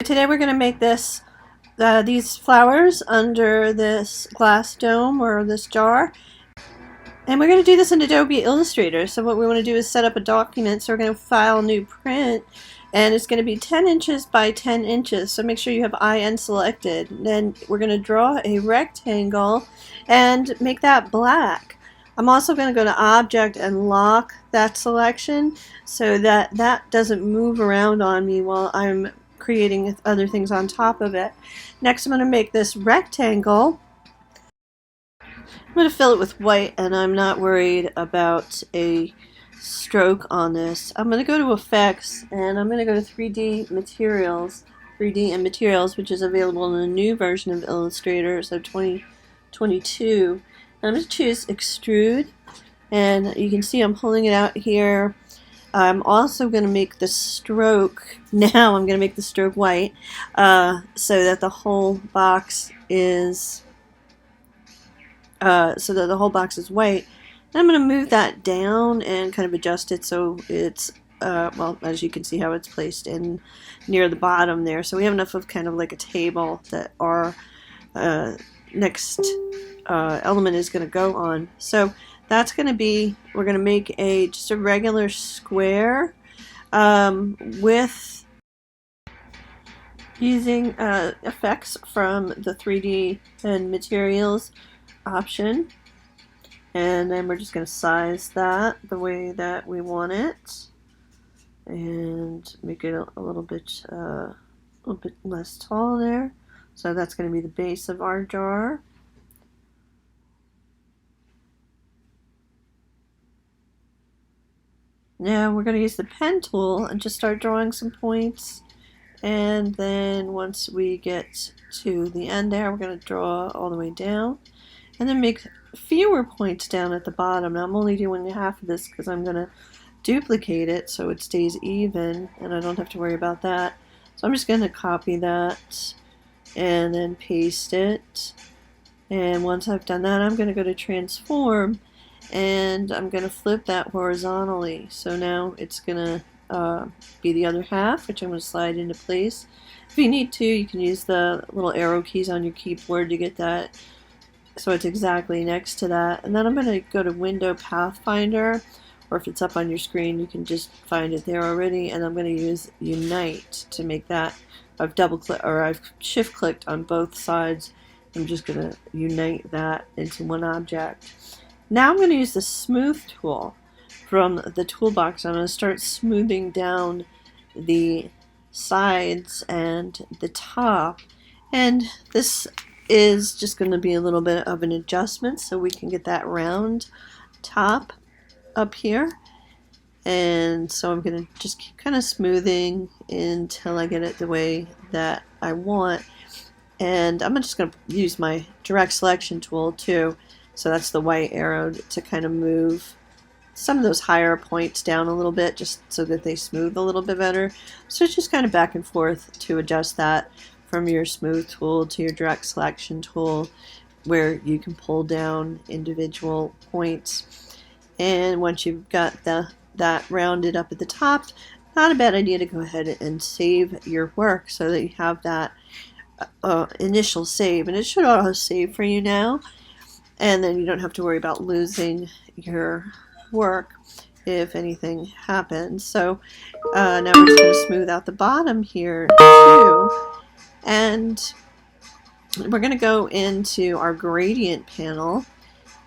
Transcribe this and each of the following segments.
Today we're going to make these flowers under this glass dome or this jar. And we're going to do this in Adobe Illustrator. So what we want to do is set up a document. So we're going to file new print, and it's going to be 10 inches by 10 inches. So make sure you have IN selected. Then we're going to draw a rectangle and make that black. I'm also going to go to Object and lock that selection so that that doesn't move around on me while I'm creating other things on top of it. Next I'm going to make this rectangle. I'm going to fill it with white, and I'm not worried about a stroke on this. I'm going to go to Effects, and I'm going to go to 3D Materials, 3D and Materials, which is available in the new version of Illustrator, so 2022. And I'm going to choose Extrude, and you can see I'm pulling it out here. I'm also going to make the stroke, now I'm going to make the stroke white, so that the whole box is white. And I'm going to move that down and kind of adjust it so it's, well, as you can see how it's placed in near the bottom there. So we have enough of kind of like a table that our next element is going to go on. So that's going to be, we're going to make just a regular square with using effects from the 3D and materials option, and then we're just going to size that the way that we want it and make it a little bit less tall there. So that's going to be the base of our jar. Now we're going to use the pen tool and just start drawing some points, and then once we get to the end there, we're going to draw all the way down and then make fewer points down at the bottom. Now I'm only doing half of this because I'm going to duplicate it so it stays even and I don't have to worry about that. So I'm just going to copy that and then paste it, and once I've done that, I'm going to go to Transform, and I'm going to flip that horizontally. So now it's going to be the other half, which I'm going to slide into place. If you need to, you can use the little arrow keys on your keyboard to get that so it's exactly next to that. And then I'm going to go to Window Pathfinder, or if it's up on your screen you can just find it there already, and I'm going to use Unite to make that. I've shift clicked on both sides. I'm just going to unite that into one object. Now I'm going to use the Smooth tool from the toolbox. I'm going to start smoothing down the sides and the top, and this is just going to be a little bit of an adjustment so we can get that round top up here. And so I'm going to just keep kind of smoothing until I get it the way that I want. And I'm just going to use my direct selection tool too. So that's the white arrow to kind of move some of those higher points down a little bit just so that they smooth a little bit better. So it's just kind of back and forth to adjust that from your smooth tool to your direct selection tool, where you can pull down individual points. And once you've got that rounded up at the top, not a bad idea to go ahead and save your work so that you have that initial save, and it should auto save for you now, and then you don't have to worry about losing your work if anything happens. So now we're just going to smooth out the bottom here too, and we're going to go into our gradient panel,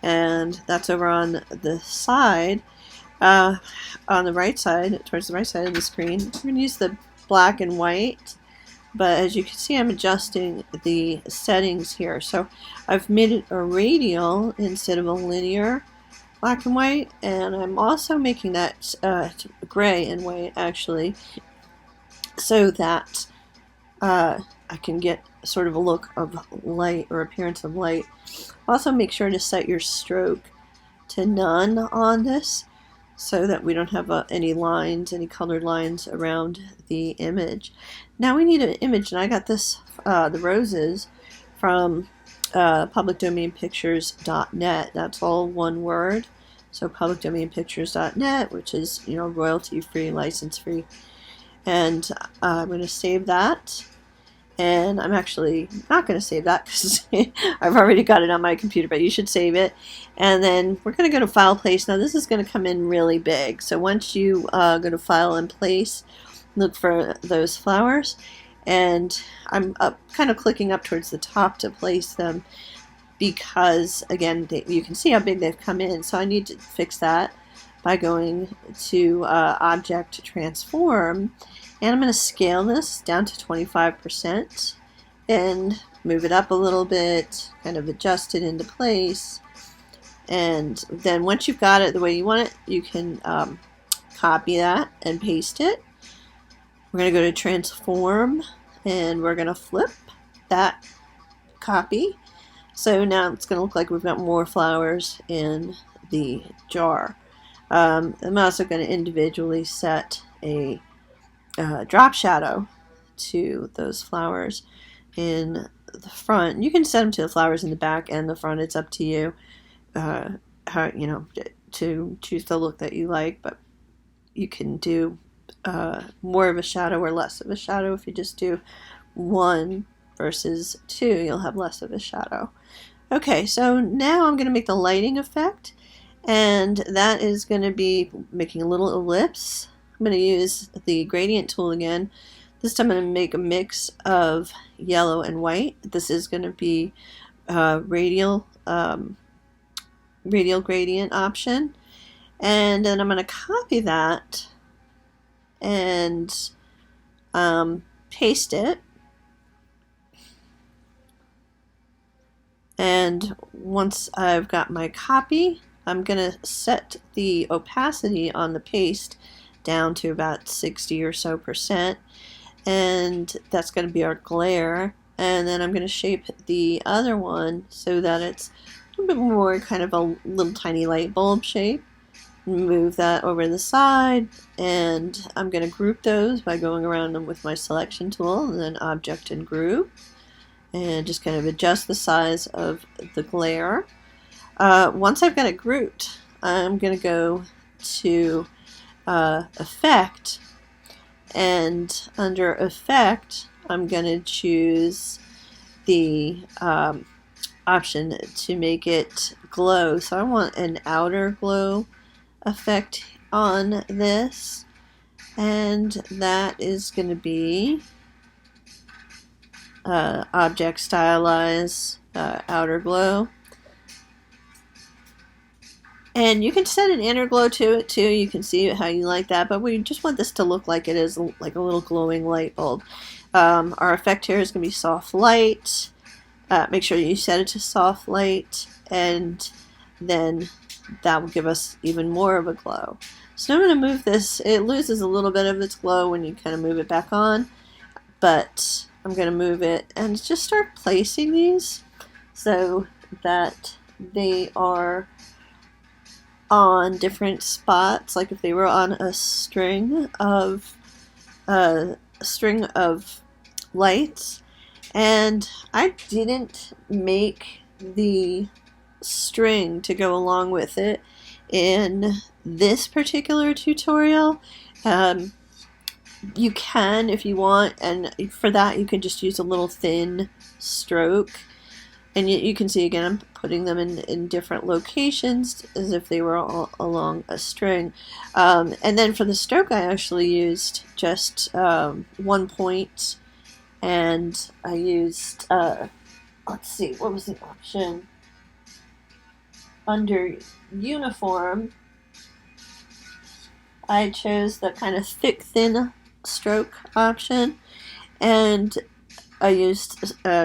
and that's over on the side, on the right side, towards the right side of the screen. We're going to use the black and white, but as you can see I'm adjusting the settings here. So I've made it a radial instead of a linear black and white, and I'm also making that gray and white actually, so that I can get sort of a look of light or appearance of light. Also make sure to set your stroke to none on this so that we don't have any lines, any colored lines around the image. Now we need an image, and I got this, the roses, from publicdomainpictures.net. That's all one word. So publicdomainpictures.net, which is royalty free, license free. And I'm going to save that. And I'm actually not going to save that because I've already got it on my computer, but you should save it. And then we're going to go to File, Place. Now this is going to come in really big. So once you go to File and Place, look for those flowers. And I'm kind of clicking up towards the top to place them because, again, you can see how big they've come in. So I need to fix that by going to Object, Transform. And I'm going to scale this down to 25% and move it up a little bit, kind of adjust it into place. And then once you've got it the way you want it, you can copy that and paste it. We're going to go to Transform and we're going to flip that copy. So now it's going to look like we've got more flowers in the jar. I'm also going to individually set a drop shadow to those flowers in the front. You can set them to the flowers in the back and the front. It's up to you, how to choose the look that you like. But you can do more of a shadow or less of a shadow. If you just do 1 versus 2, you'll have less of a shadow. Okay, so now I'm going to make the lighting effect, and that is going to be making a little ellipse. I'm going to use the gradient tool again. This time I'm going to make a mix of yellow and white. This is going to be radial gradient option. And then I'm going to copy that and paste it. And once I've got my copy, I'm going to set the opacity on the paste down to about 60 or so %, and that's going to be our glare. And then I'm going to shape the other one so that it's a little bit more kind of a little tiny light bulb shape. Move that over to the side, and I'm going to group those by going around them with my selection tool, and then Object and Group, and just kind of adjust the size of the glare. Once I've got it grouped, I'm going to go to Effect, and under Effect I'm going to choose the option to make it glow. So I want an outer glow effect on this, and that is going to be Object Stylize Outer Glow. And you can set an inner glow to it too. You can see how you like that, but we just want this to look like it is like a little glowing light bulb. Our effect here is going to be soft light. Make sure you set it to soft light, and then that will give us even more of a glow. So I'm going to move this. It loses a little bit of its glow when you kind of move it back on, but I'm going to move it and just start placing these so that they are on different spots, like if they were on a string of lights. And I didn't make the string to go along with it in this particular tutorial. You can if you want, and for that you can just use a little thin stroke. And you can see again I'm putting them in different locations as if they were all along a string. And then for the stroke I actually used just 1 point, and I used, let's see, what was the option? Under Uniform, I chose the kind of thick, thin stroke option, and I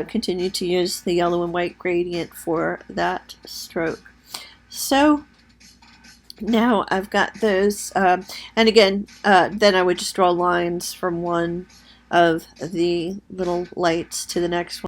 continued to use the yellow and white gradient for that stroke. So now I've got those, and again, then I would just draw lines from one of the little lights to the next one.